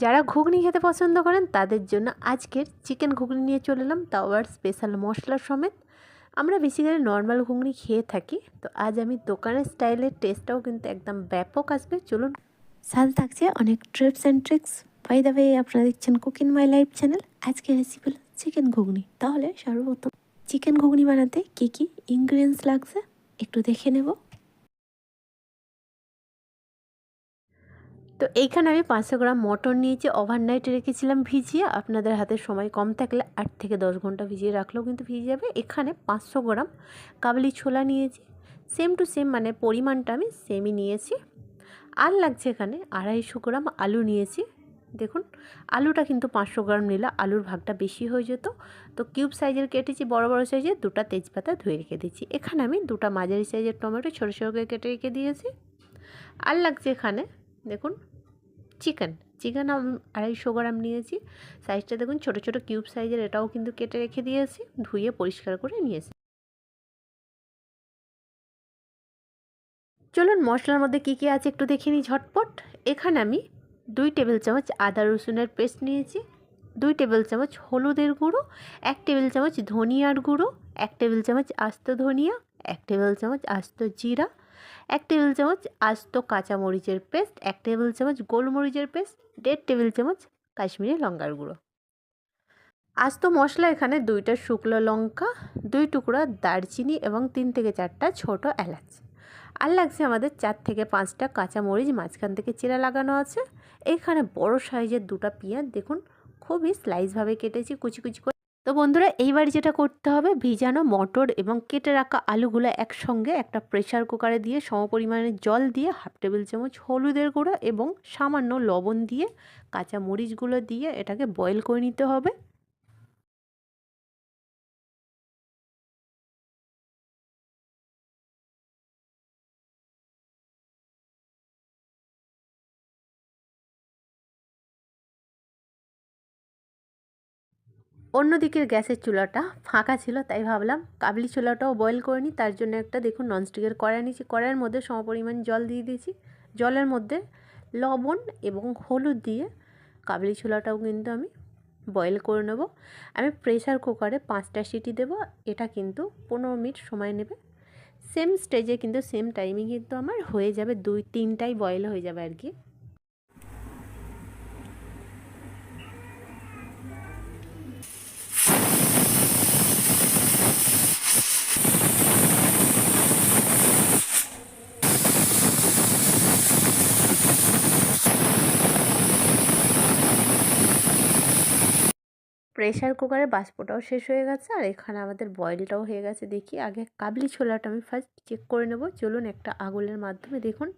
যারা ঘুগনি খেতে পছন্দ করেন তাদের জন্য আজকের চিকেন ঘুগনি নিয়ে চলে এলাম, তাও আবার স্পেশাল মশলা সমেত। আমরা বেসিক্যালি নর্মাল ঘুগনি খেয়ে থাকি, তো আজ আমি দোকানের স্টাইলের টেস্টটাও কিন্তু একদম ব্যাপক আসবে। চলুন, সাথে থাকছে অনেক trips and tricks. By the way, আপনারা দেখছেন cook in my life channel. আজকে রেসিপি হলো চিকেন ঘুগনি। তাহলে সর্বপ্রথম চিকেন ঘুগনি বানাতে কী কী ইনগ্রিডিয়েন্টস লাগছে একটু দেখে নেব। তো এইখানে আমি 500 গ্রাম মটন নিয়েছি, ওভারনাইট রেখেছিলাম ভিজিয়ে। আপনাদের হাতে সময় কম থাকলে 8 থেকে 10 ঘন্টা ভিজিয়ে রাখলেও কিন্তু ভিজে যাবে। এখানে 500 গ্রাম কাবলি ছোলা নিয়েছি, সেম টু সেম, মানে পরিমাণটা আমি সেমই নিয়েছি। আর লাগছে এখানে 250 গ্রাম আলু নিয়েছি। দেখুন, আলুটা কিন্তু 500 গ্রাম নিলে আলুর ভাগটা বেশি হয়ে যেত, তো কিউব সাইজের কেটেছি। বড় বড় সাইজের 2টা তেজপাতা ধুয়ে রেখে দিয়েছি। এখানে আমি 2টা মাঝারি সাইজের টমেটো ছোটো ছোটো করে কেটে রেখে দিয়েছি। আর লাগছে এখানে দেখুন চিকেন। আমি 250 গ্রাম নিয়েছি। সাইজটা দেখুন ছোটো ছোটো কিউব সাইজের, এটাও কিন্তু কেটে রেখে দিয়েছি, ধুয়ে পরিষ্কার করে নিয়েছি। চলুন মশলার মধ্যে কী কী আছে একটু দেখে নিই ঝটপট। এখানে আমি 2 টেবিল চামচ আদা রসুনের পেস্ট নিয়েছি, 2 টেবিল চামচ হলুদের গুঁড়ো, 1 টেবিল চামচ ধনিয়ার গুঁড়ো, 1 টেবিল চামচ আস্ত ধনিয়া, 1 টেবিল চামচ আস্ত জিরা, 1 টেবিল চামচ আস্ত কাঁচামরিচের পেস্ট, 1 টেবিল চামচ গোলমরিচের পেস্ট, 1.5 টেবিল চামচ কাশ্মীরি লঙ্কার গুঁড়ো। আস্ত মশলা এখানে 2টা শুকনো লঙ্কা, 2 টুকরা দারচিনি এবং 3 থেকে 4টা ছোটো এলাচ। আর লাগছে আমাদের 4 থেকে 5টা কাঁচামরিচ, মাঝখান থেকে চিরা লাগানো আছে। এইখানে বড় সাইজের 2টা পেঁয়াজ দেখুন খুবই স্লাইসভাবে কেটেছি কুচি কুচি করে। তো বন্ধুরা, এইবার যেটা করতে হবে, ভিজানো মটর এবং কেটে রাখা আলুগুলো একসঙ্গে একটা প্রেসার কুকারে দিয়ে সমপরিমাণে জল দিয়ে 1/2 টেবিল চামচ হলুদের গুঁড়ো এবং সামান্য লবণ দিয়ে কাঁচা মরিচগুলো দিয়ে এটাকে বয়েল করে নিতে হবে। অন্যদিকের গ্যাসের চুলাটা ফাঁকা ছিল, তাই ভাবলাম কাবলি ছোলাটাও বয়েল করে নিই। তার জন্য একটা দেখুন ননস্টিকের কড়াই নিয়েছি, কড়াইয়ের মধ্যে সমপরিমাণ জল দিয়ে দিয়েছি। জলের মধ্যে লবণ এবং হলুদ দিয়ে কাবলি ছোলাটাও কিন্তু আমি বয়েল করে নেব। আমি প্রেসার কুকারে 5টা সিটি দেব, এটা কিন্তু 15 মিনিট সময় নেবে। সেম স্টেজে কিন্তু সেম টাইমে কিন্তু আমার হয়ে যাবে, 2-3টাই বয়েল হয়ে যাবে আর কি। প্রেসার কুকারের বাষ্পটাও শেষ হয়ে গেছে, আর এখানে আমাদের বয়েলটাও হয়ে গেছে। দেখি আগে কাবলি ছোলাটা আমি ফার্স্ট চেক করে নেব। চলুন একটা আঙুলের মাধ্যমে, দেখুন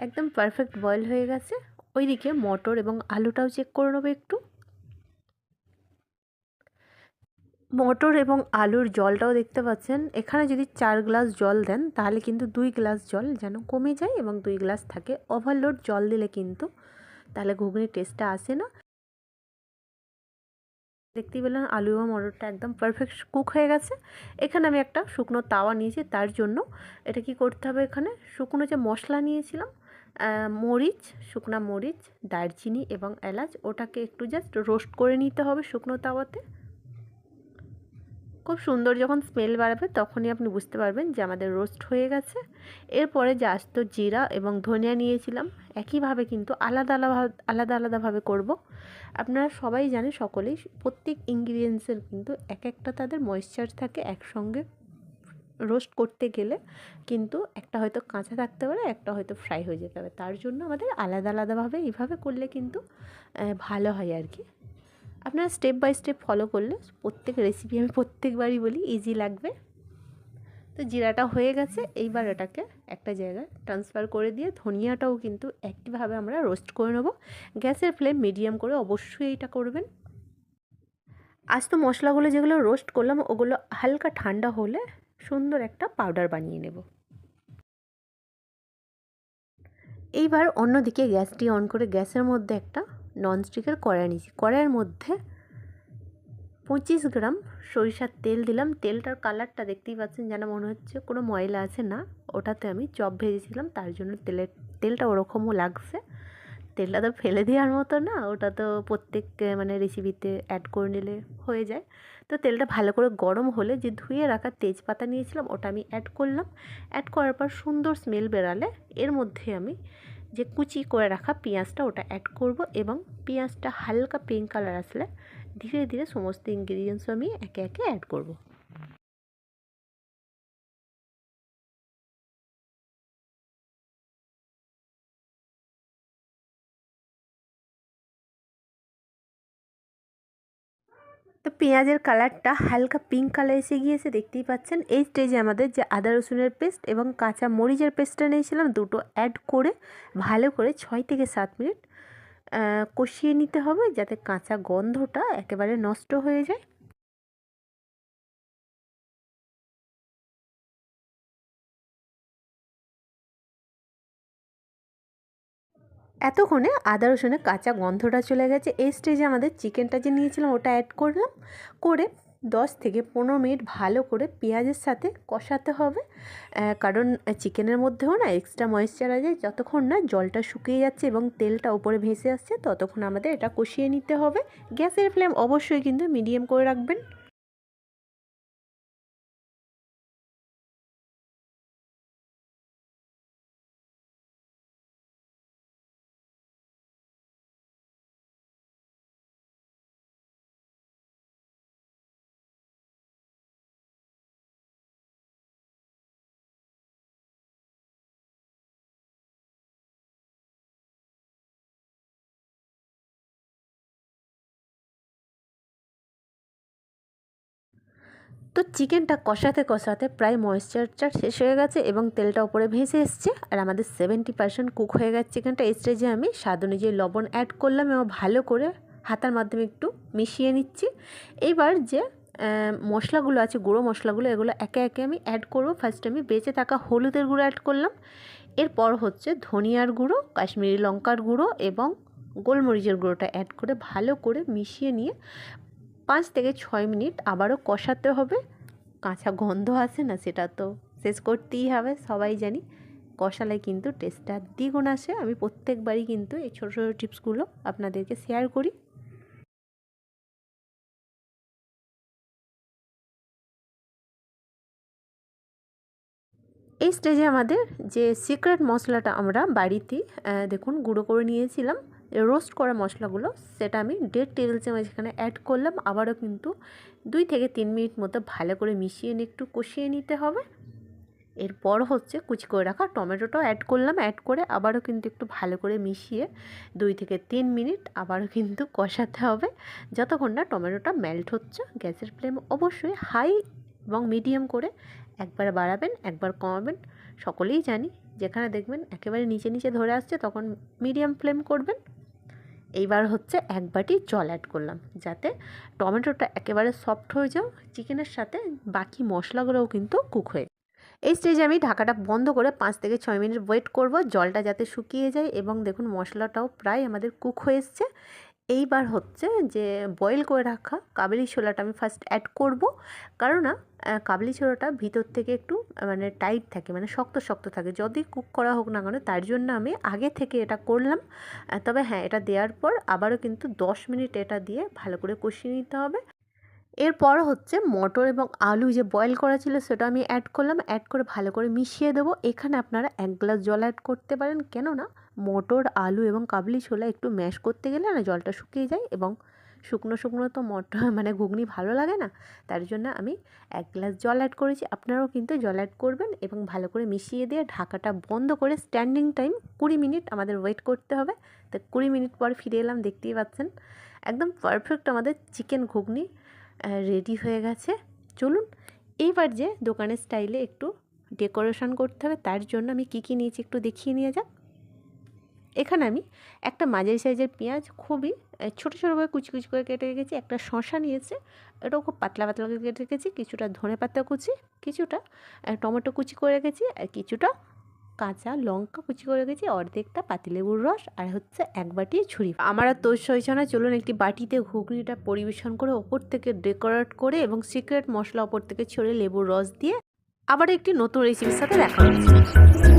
একদম পারফেক্ট বয়েল হয়ে গেছে। ওইদিকে মটর এবং আলুটাও চেক করে নেবো একটু। মটর এবং আলুর জলটাও দেখতে পাচ্ছেন, এখানে যদি 4 গ্লাস জল দেন তাহলে কিন্তু 2 গ্লাস জল যেন কমে যায় এবং 2 গ্লাস থাকে। ওভারলোড জল দিলে কিন্তু তাহলে ঘুগনির টেস্টটা আসে না। দেখতেই পেলেন আলু এবং মটরটা একদম পারফেক্ট কুক হয়ে গেছে। এখানে আমি একটা শুকনো তাওয়া নিয়েছি, তার জন্য এটা কি করতে হবে, এখানে শুকনো যে মশলা নিয়েছিলাম, মরিচ, শুকনা মরিচ, দারচিনি এবং এলাচ, ওটাকে একটু জাস্ট রোস্ট করে নিতে হবে শুকনো তাওয়াতে। খুব সুন্দর যখন স্মেল বাড়াবে তখনই আপনি বুঝতে পারবেন যে আমাদের রোস্ট হয়ে গেছে। এরপরে যে আস্ত জিরা এবং ধনিয়া নিয়েছিলাম, একইভাবে কিন্তু আলাদা আলাদাভাবে করব। আপনারা সবাই জানেন, সকলেই, প্রত্যেক ইনগ্রিডিয়েন্টসের কিন্তু এক একটা তাদের ময়েশ্চার থাকে। একসঙ্গে রোস্ট করতে গেলে কিন্তু একটা হয়তো কাঁচা থাকতে পারে, একটা হয়তো ফ্রাই হয়ে যেতে হবে। তার জন্য আমাদের আলাদা আলাদাভাবে এইভাবে করলে কিন্তু ভালো হয় আর কি। আপনারা স্টেপ বাই স্টেপ ফলো করলে প্রত্যেক রেসিপি, আমি প্রত্যেকবারই বলি, ইজি লাগবে। তো জিরাটা হয়ে গেছে, এইবার এটাকে একটা জায়গায় ট্রান্সফার করে দিয়ে ধনিয়াটাও কিন্তু একইভাবে আমরা রোস্ট করে নেব। গ্যাসের ফ্লেম মিডিয়াম করে অবশ্যই এটা করবেন। আস্ত মশলাগুলো যেগুলো রোস্ট করলাম ওগুলো হালকা ঠান্ডা হলে সুন্দর একটা পাউডার বানিয়ে নেব। এইবার অন্যদিকে গ্যাসটি অন করে গ্যাসের মধ্যে একটা ননস্টিকের কড়াই নিয়েছি। কড়াইয়ের মধ্যে 25 গ্রাম সরিষার তেল দিলাম। তেলটার কালারটা দেখতেই পাচ্ছেন, যেন মনে হচ্ছে কোনো ময়লা আছে না, ওটাতে আমি চপ ভেজেছিলাম, তার জন্য তেলটা ওরকমও লাগছে। তেলটা তো ফেলে দেওয়ার মতো না, ওটা তো প্রত্যেক মানে রেসিপিতে অ্যাড করে নিলে হয়ে যায়। তো তেলটা ভালো করে গরম হলে যে ধুয়ে রাখা তেজপাতা নিয়েছিলাম ওটা আমি অ্যাড করলাম। অ্যাড করার পর সুন্দর স্মেল বেরালে এর মধ্যে আমি যে কুচি করে রাখা পেঁয়াজটা ওটা অ্যাড করব, এবং পেঁয়াজটা হালকা পিঙ্ক কালার আসলে ধীরে ধীরে সমস্ত ইনগ্রিডিয়েন্টস আমি একে একে অ্যাড করব। তো পেঁয়াজের কালারটা হালকা পিঙ্ক কালার এসে গিয়েছে, দেখতেই পাচ্ছেন। এই স্টেজে আমাদের যে আদা রসুনের পেস্ট এবং কাঁচা মরিচের পেস্টটা নিয়েছিলাম দুটো অ্যাড করে ভালো করে 6 থেকে 7 মিনিট কষিয়ে নিতে হবে, যাতে কাঁচা গন্ধটা একেবারে নষ্ট হয়ে যায়। এতক্ষণে আদা রসুনের কাঁচা গন্ধটা চলে গেছে। এই স্টেজে আমাদের চিকেনটা যে নিয়েছিলাম ওটা অ্যাড করলাম, করে 10 থেকে 15 মিনিট ভালো করে পেঁয়াজের সাথে কষাতে হবে। কারণ চিকেনের মধ্যেও না এক্সট্রা ময়েশ্চার আছে, যতক্ষণ না জলটা শুকিয়ে যাচ্ছে এবং তেলটা উপরে ভেসে আসছে ততক্ষণ আমাদের এটা কষিয়ে নিতে হবে। গ্যাসের ফ্লেম অবশ্যই কিন্তু মিডিয়াম করে রাখবেন। তো চিকেনটা কষাতে কষাতে প্রায় ময়েশ্চারটা শেষ হয়ে গেছে এবং তেলটা উপরে ভেসে এসছে, আর আমাদের 70% কুক হয়ে গেছে চিকেনটা। এই স্টেজে আমি স্বাদ অনুযায়ী লবণ অ্যাড করলাম এবং ভালো করে হাতার মাধ্যমে একটু মিশিয়ে নিচ্ছি। এইবার যে মশলাগুলো আছে, গুঁড়ো মশলাগুলো, এগুলো একে একে আমি অ্যাড করব। ফার্স্ট আমি বেঁচে থাকা হলুদের গুঁড়ো অ্যাড করলাম, এরপর হচ্ছে ধনিয়ার গুঁড়ো, কাশ্মীরি লঙ্কার গুঁড়ো এবং গোলমরিচের গুঁড়োটা অ্যাড করে ভালো করে মিশিয়ে নিয়ে 5 থেকে 6 মিনিট আবারও কষাতে হবে। কাঁচা গন্ধ আসে না, সেটা তো শেষ করতেই হবে, সবাই জানি। কষালে কিন্তু টেস্টটা দ্বিগুণ আসে। আমি প্রত্যেকবারই কিন্তু এই ছোটো ছোটো টিপসগুলো আপনাদেরকে শেয়ার করি। এই স্টেজে আমাদের যে সিক্রেট মশলাটা আমরা বাড়িতেই দেখুন গুঁড়ো করে নিয়েছিলাম, রোস্ট করা মশলাগুলো, সেটা আমি 1.5 টেবিল চামচ এখানে অ্যাড করলাম। আবারও কিন্তু 2 থেকে 3 মিনিট মতো ভালো করে মিশিয়ে নিয়ে একটু কষিয়ে নিতে হবে। এরপর হচ্ছে কুচি করে রাখা টমেটোটাও অ্যাড করলাম, অ্যাড করে আবারও কিন্তু একটু ভালো করে মিশিয়ে 2 থেকে 3 মিনিট আবারও কিন্তু কষাতে হবে, যতক্ষণ না টমেটোটা মেল্ট হচ্ছে। গ্যাসের ফ্লেম অবশ্যই হাই এবং মিডিয়াম করে একবার বাড়াবেন একবার কমাবেন। সকলেই জানি, যেখানে দেখবেন একেবারে নিচে নিচে ধরে আসছে তখন মিডিয়াম ফ্লেম করবেন। এইবার হচ্ছে 1 বাটি জল অ্যাড করলাম, যাতে টমেটোটা একেবারে সফট হয়ে যাও, চিকেনের সাথে বাকি মশলাগুলোও কিন্তু কুক হয়ে। এই স্টেজে আমি ঢাকাটা বন্ধ করে 5 থেকে 6 মিনিট ওয়েট করব, জলটা যাতে শুকিয়ে যায়, এবং দেখুন মশলাটাও প্রায় আমাদের কুক হয়ে এসছে। এইবার হচ্ছে যে বয়েল করে রাখা কাবলি ছোলাটা আমি ফার্স্ট অ্যাড করব, কারণ না কাবলি ছোলাটা ভিতর থেকে একটু মানে টাইট থাকে, মানে শক্ত শক্ত থাকে, যদি কুক করা হোক না কেন, তার জন্য আমি আগে থেকে এটা করলাম। তবে হ্যাঁ, এটা দেওয়ার পর আবারও কিন্তু 10 মিনিট এটা দিয়ে ভালো করে কষিয়ে নিতে হবে। এরপর হচ্ছে মটর এবং আলু যে বয়েল করা ছিল সেটা আমি অ্যাড করলাম, অ্যাড করে ভালো করে মিশিয়ে দেবো। এখানে আপনারা 1 গ্লাস জল অ্যাড করতে পারেন, কেননা মটর আলু এবং কাবলি ছোলা একটু ম্যাশ করতে গেলে না জলটা শুকিয়ে যায়, এবং শুকনো শুকনো তো মটর মানে ঘুগনি ভালো লাগে না, তার জন্য আমি 1 গ্লাস জল অ্যাড করেছি। আপনারাও কিন্তু জল অ্যাড করবেন এবং ভালো করে মিশিয়ে দিয়ে ঢাকাটা বন্ধ করে স্ট্যান্ডিং টাইম 20 মিনিট আমাদের ওয়েট করতে হবে। তো 20 মিনিট পর ফিরে এলাম, দেখতেই পাচ্ছেন একদম পারফেক্ট আমাদের চিকেন ঘুগনি রেডি হয়ে গেছে। চলুন এইবার যে দোকানের স্টাইলে একটু ডেকোরেশন করতে হবে, তার জন্য আমি কী কী নিয়েছি একটু দেখিয়ে নিয়ে যাক। এখানে আমি একটা মাঝারি সাইজের পেঁয়াজ খুবই ছোটো ছোটো করে কুচি কুচি করে কেটে রেখেছি, একটা শসা নিয়েছে, এটাও খুব পাতলা পাতলা করে কেটে রেখেছি, কিছুটা ধনেপাতা কুচি, কিছুটা টমেটো কুচি করে রেখেছি, আর কিছুটা কাঁচা লঙ্কা কুচি করে রেখেছি, অর্ধেকটা পাতিলেবুর রস, আর হচ্ছে 1 বাটি ছুরি। আমার আর তোর সইছে না, চলুন একটি বাটিতে ঘুগনিটা পরিবেশন করে ওপর থেকে ডেকোরেট করে এবং সিক্রেট মশলা ওপর থেকে ছড়িয়ে লেবুর রস দিয়ে আবার একটি নতুন রেসিপির সাথে দেখা হচ্ছে।